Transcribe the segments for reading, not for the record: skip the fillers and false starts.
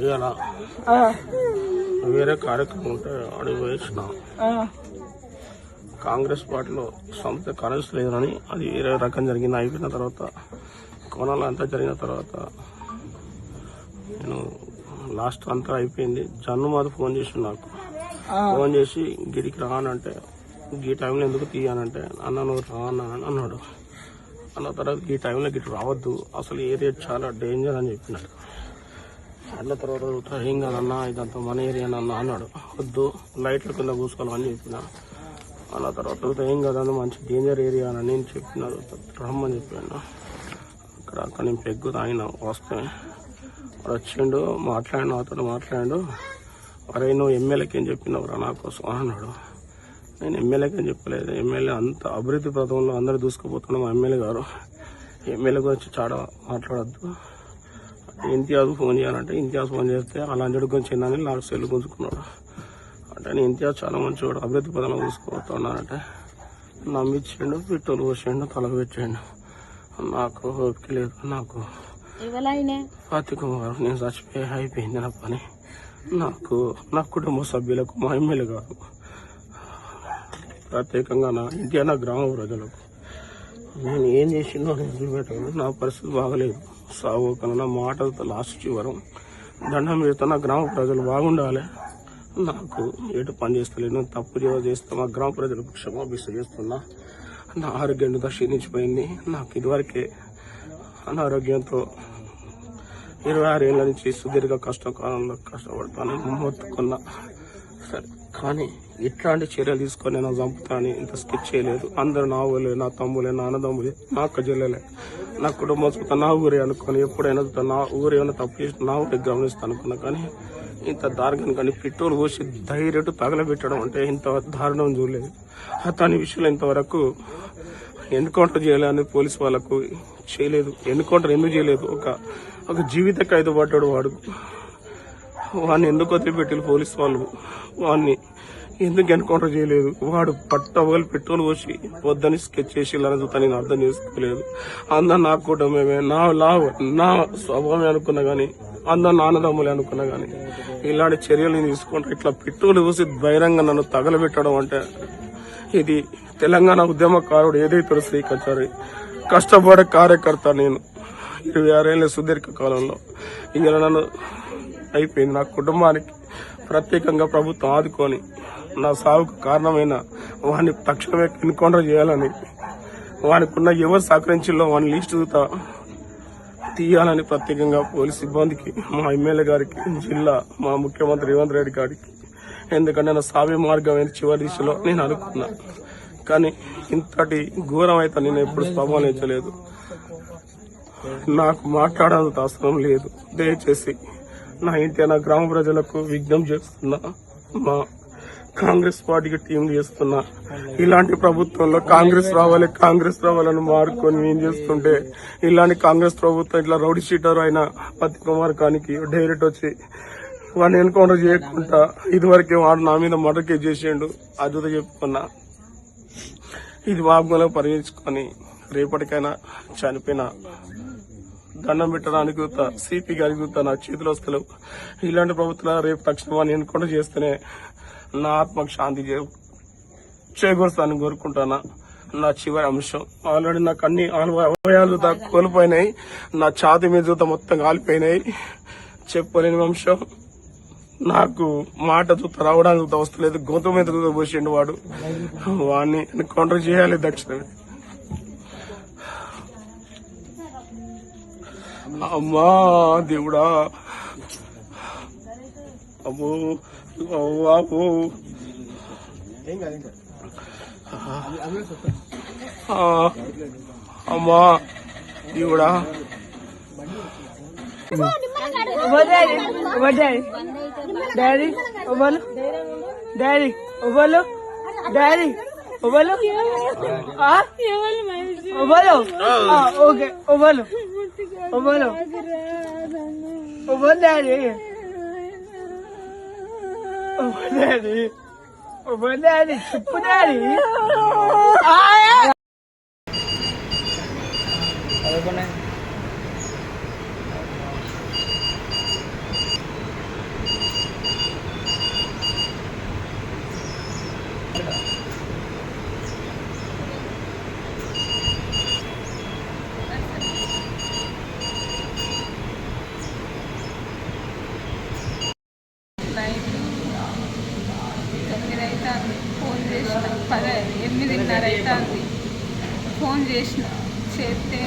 ఇలా వేరే కార్యక్రమం ఉంటే అడిగి వేసిన కాంగ్రెస్ పార్టీలో సంస్థ కాంగ్రెస్ లేదని అది వేరే రకం జరిగింది. అయిపోయిన తర్వాత కోణాలు అంతా జరిగిన తర్వాత నేను లాస్ట్ అంతా అయిపోయింది. జన్ను మాది ఫోన్ చేసి నాకు ఫోన్ చేసి గిడికి రానంటే ఈ టైంలో ఎందుకు తీయనంటే అన్న నువ్వు రానా అని అన్నాడు. అన్న తర్వాత ఈ టైంలో గిట్ రావద్దు, అసలు ఏరియా చాలా డేంజర్ అని చెప్పినాడు. అన్న తర్వాత ఏం కాదన్నా ఇదంతా మన ఏరియా అన్న అన్నాడు. వద్దు లైట్ల కింద కూసుకోవాలని చెప్పిన. అన్న తర్వాత ఏం కాదన్న మంచి డేంజర్ ఏరియా అని నేను చెప్పినాడు. రమ్మని చెప్పాను. అక్కడ నేను పెగ్గు తాగిన వస్తే వాడు వచ్చిండు, మాట్లాడిన అతడు మాట్లాడు. అరే నువ్వు ఎమ్మెల్యేకి ఏం చెప్పినావు రా నా కోసం అన్నాడు. నేను ఎమ్మెల్యేకి ఏం చెప్పలేదు. ఎమ్మెల్యే అంత అభివృద్ధి పథంలో అందరూ దూసుకుపోతున్నాం. మా ఎమ్మెల్యే గారు ఎమ్మెల్యే గురించి చాలా మాట్లాడద్దు, ఇంతియాజ్ ఫోన్ చేయాలంటే ఇంతియాజ్ ఫోన్ చేస్తే అలా అంజడి గురించి ఏందని నాకు సెల్లు గుంజుకున్నాడు. అంటే నేను ఇంతియాజ్ చాలా మంచివాడు, అభివృద్ధి పథంలో దూసుకుపోతున్నానంటే నమ్మిచ్చిండు, పిట్టోలు పోసిండు, తలకు పెట్టిండు. నాకు ఓపిక లేదు. నాకు ఫాతి కుమార్ నేను చచ్చిపోయి అయిపోయింది నా పని. నాకు నా కుటుంబ సభ్యులకు మా ఎమ్మెల్యే గారు ప్రత్యేకంగా నా ఇండియా నా గ్రామ ప్రజలకు నేను ఏం చేసిందో వదిలిపెట్టాను. నా పరిస్థితి బాగలేదు. సాగు కన్నా మాటలతో లాస్ట్ చివరం దండం పెడతా. నా గ్రామ ప్రజలు బాగుండాలి. నాకు ఎటు పని చేస్తలేను, తప్పు చేస్తా మా గ్రామ ప్రజలకు క్షమాభిస్త చేస్తున్నా. నా ఆరోగ్యం క్షీణించిపోయింది. నాకు ఇదివరకే అనారోగ్యంతో 26 ఏళ్ళ నుంచి సుదీర్ఘ కష్టకాలంలో కష్టపడతాను మొత్తుకున్నా. సరే కానీ ఇట్లాంటి చర్యలు తీసుకొని నేను చంపుతాను ఇంత స్కెచ్ చేయలేదు. అందరు నా ఊళ్ళే, నా తమ్ములే, నా అన్నదమ్ములే, నా అక్క చెల్లెలే, నా కుటుంబం చూస్తా నా ఊరే అనుకుని ఎప్పుడైనా నా ఊరు ఏమైనా తప్పు చేసి నా ఊరికి గమనిస్తాను అనుకున్నా. కానీ ఇంత దారుణం కానీ పెట్రోల్ పోసి ధైర్యటు తగలబెట్టడం అంటే ఇంత దారుణం చూడలేదు. అతని విషయంలో ఇంతవరకు ఎన్కౌంటర్ చేయాలని పోలీసు వాళ్ళకు చేయలేదు. ఎన్కౌంటర్ ఎందుకు చేయలేదు? ఒక జీవిత ఖైదు పడ్డాడు వాడు. వాడిని ఎందుకు వదిలిపెట్టారు పోలీసు వాళ్ళు? వాడిని ఎందుకు ఎన్కౌంటర్ చేయలేదు? వాడు పట్టవగలు పెట్రోల్ పోసి వద్దని స్కెచ్ చేసి ఇలా నేను అర్థం చేసుకోలేదు. అందరు నా కూటమే, నా స్వభావమే అనుకున్నా కానీ, అందరు నాన్నదమ్ములే అనుకున్నా కానీ ఇలాంటి చర్యలు తీసుకుంటే ఇట్లా పెట్రోల్ పోసి బహిరంగ నన్ను తగలబెట్టడం అంటే ఇది తెలంగాణ ఉద్యమకారుడు ఏదైతే శ్రీకచారి కష్టపడే కార్యకర్త నేను 26 ఏళ్ళ సుదీర్ఘ కాలంలో ఇలా నన్ను అయిపోయింది. నా కుటుంబానికి ప్రత్యేకంగా ప్రభుత్వం ఆదుకొని నా సాగుకు కారణమైన వాడిని తక్షణమే ఎన్కౌంటర్ చేయాలని, వానికి ఉన్న ఎవరు సహకరించిలో వాడిని లిస్టు తీయాలని ప్రత్యేకంగా పోలీస్ సిబ్బందికి, మా ఎమ్మెల్యే గారికి, జిల్లా మా ముఖ్యమంత్రి రేవంత్ రెడ్డి గారికి, ఎందుకంటే నా సావ్య మార్గమైన చివరి దిశలో నేను అనుకున్నా. కానీ ఇంతటి ఘోరం అయితే నేను ఎప్పుడు స్పందించలేదు. నాకు మాట్లాడాల్సిన అవసరం లేదు. దయచేసి నా ఇంటి నా గ్రామ ప్రజలకు విజ్ఞప్తి చేస్తున్నా, మా కాంగ్రెస్ పార్టీకి టీం చేస్తున్నా. ఇలాంటి ప్రభుత్వంలో కాంగ్రెస్ రావాలని మారుకొని ఏం చేస్తుంటే ఇలాంటి కాంగ్రెస్ ప్రభుత్వం ఇట్లా రౌడీ షీటర్ అయిన పతి కుమార్ కానికి డైరెక్ట్ వచ్చి వాడిని ఎన్కౌంటర్ చేయకుండా ఇదివరకే వాడు నా మీద మర్డర్ కేసు చేసిండు. అద్భుత చెప్పుకున్నా. ఇది వాగ్మూలం పరిగణించుకొని రేపటికైనా చనిపోయిన దండం పెట్టడానికి సిపి గారికి నా చేతులు వస్తలేవు. ఇలాంటి ప్రభుత్వం రేపు తక్షణం ఎన్కౌంటర్ చేస్తేనే నా ఆత్మకు శాంతి చేకూరుస్తానని కోరుకుంటానా. నా చివరి అంశం ఆల్రెడీ నాకు అన్ని అవయవాలు కోల్పోయినాయి. నా ఛాతి మీద జూత మొత్తం కాలిపోయినాయి. చెప్పలేని అంశం. నాకు మాట చూత రావడానికి చూత వస్తలేదు. గొంతు మీద చూత పోసిండు వాడు. వాడిని ఎన్కౌంటర్ చేయాలి తక్షణమే. అమ్మా దేవుడా, అమ్మో అమ్మో అమ్మా దేవుడా. Daddy Obalu daddy Obalu daddy Obalu Obalu okay Obalu Obalu Obalu daddy daddy Obalu daddy చెప్పు డాడీ. 9:30 అవుతుంది. ఫోన్ చేసిన చేస్తే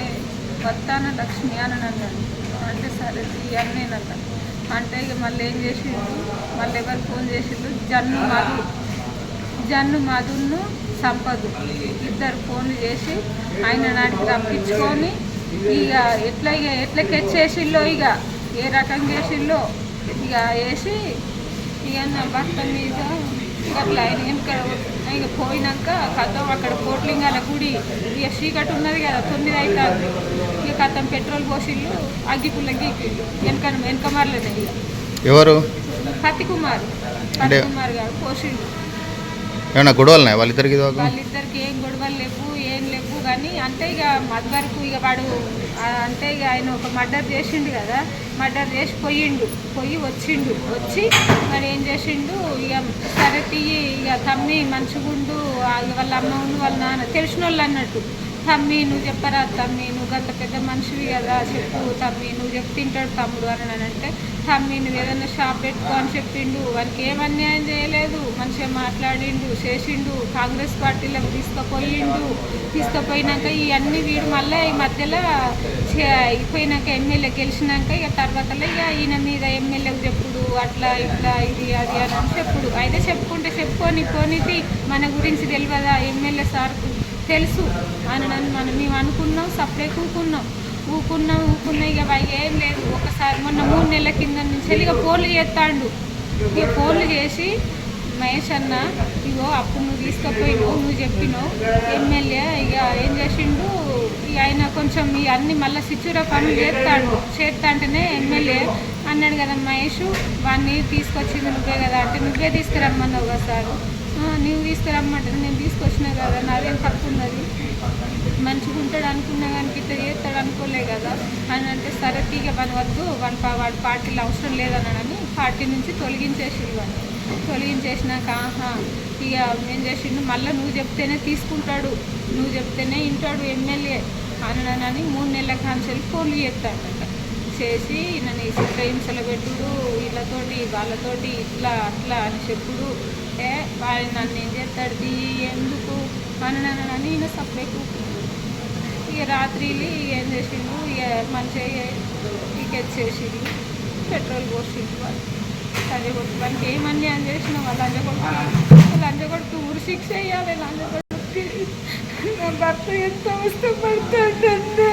వస్తాన లక్ష్మి అని అన్నాడు. అంటే సరే ఇవన్నీ అన్నా. అంటే ఇక మళ్ళీ ఏం చేసిండు, మళ్ళీ ఎవరు ఫోన్ చేసిండు, జన్ను మధును సంపదు ఇద్దరు ఫోన్లు చేసి ఆయన నాటికి రప్పించుకొని ఇక ఎట్లా కెచ్చేసిల్లో, ఇక ఏ రకంగా వేసిల్లో ఇక వేసి ఇక నా భర్త మీద అట్లా ఆయన ఇక పోయినాక కథం అక్కడ కోట్లింగాల గుడి ఇక చీకటి ఉన్నది కదా, 9 అవుతుంది. ఇక కథం పెట్రోల్ పోసిళ్ళు, అగ్గిపుల్లకి వెనక మార్లేనే ఇక ఎవరు పత్తి కుమార్ గారు పోసిండు. ఏమన్నా గొడవలున్నాయి వాళ్ళిద్దరికి? వాళ్ళిద్దరికి ఏం గొడవలు లేవు కానీ అంటే ఇక మధ్య వరకు ఇక వాడు అంటే ఇక ఆయన ఒక మర్డర్ చేసిండు కదా, మర్డర్ చేసి వచ్చి మరి ఏం చేసిండు, ఇక సరే తీయి ఇక తమ్మి మంచిగుండు, వాళ్ళ అమ్మ ఉండు వాళ్ళ నాన్న తెలిసిన వాళ్ళు అన్నట్టు, తమ్మి నువ్వు చెప్పరా తమ్మి, నువ్వు గంత పెద్ద మనిషివి కదా, చెప్పు తమ్మి, నువ్వు చెప్పి తింటాడు తమ్ముడు అని అంటే, తమ్మి నువ్వు ఏదైనా షాప్ పెట్టుకో అని చెప్పిండు. వానికి ఏం అన్యాయం చేయలేదు, మంచిగా మాట్లాడిండు, చేసిండు, కాంగ్రెస్ పార్టీలోకి తీసుకుపోయినాక ఇవన్నీ వీడు మళ్ళీ ఈ మధ్యలో అయిపోయినాక ఎమ్మెల్యే గెలిచినాక ఇక తర్వాతలో ఇక ఈయన మీద ఎమ్మెల్యేకి చెప్పుడు, అట్లా ఇట్లా ఇది అది అని చెప్పుడు. అయితే చెప్పుకొని పోనీతి మన గురించి తెలియదా, ఎమ్మెల్యే సార్కు తెలుసు అని మేము అనుకున్నాం. సప్పుడే ఊకున్నా ఇక ఏం లేదు. ఒకసారి మొన్న 3 నెలల కింద నుంచి ఇక ఫోన్లు చేస్తాడు. ఇక ఫోన్లు చేసి మహేష్ అన్న ఇగో అప్పుడు నువ్వు తీసుకుపోయినావు, నువ్వు చెప్పినావు ఎమ్మెల్యే ఇక ఏం చేసిండు, ఇక ఆయన కొంచెం ఇక అన్ని మళ్ళీ సిచ్చుర పనులు చేస్తాంటేనే ఎమ్మెల్యే అన్నాడు కదా మహేష్, వాడిని తీసుకొచ్చింది నువ్వే కదా అంటే, నువ్వే తీసుకురమ్మన్నావు కదా సార్, నువ్వు తీసుకురమ్మంటే నేను తీసుకొచ్చినా కదా, నాదేం తప్పు ఉన్నది, మంచిగా ఉంటాడు అనుకున్నా కానీ ఇట్లా చేస్తాడు అనుకోలే కదా అని అంటే, సరే తీగ పని వద్దు వాడి పార్టీలో అవసరం లేదన్నాడని పార్టీ నుంచి తొలగించేసినాక ఇక ఏం చేసిండు, మళ్ళీ నువ్వు చెప్తేనే తీసుకుంటాడు, నువ్వు చెప్తేనే వింటాడు ఎమ్మెల్యే అని 3 నెలల కాంచెలు ఫోన్లు చేస్తాడట. చేసి నన్ను చిత్రహింసలు పెట్టుడు, వాళ్ళతోటి ఇట్లా అట్లా అని చెప్పుడు, వాడు నన్ను ఏం చేస్తాడు ఎందుకు అని ఈయన సపరేట్. ఇక రాత్రి ఏం చేసిండు, ఇక మంచిగా టికెట్ చేసిండు, పెట్రోల్ పోసిండు. వాళ్ళు వానికి ఏమన్నీ అని చేసిన లంజకొడుకు ఊరు శిక్ష వేయాలి. లంజకొడుకు నా భర్త ఎంత అవస్థపడతాడన్నా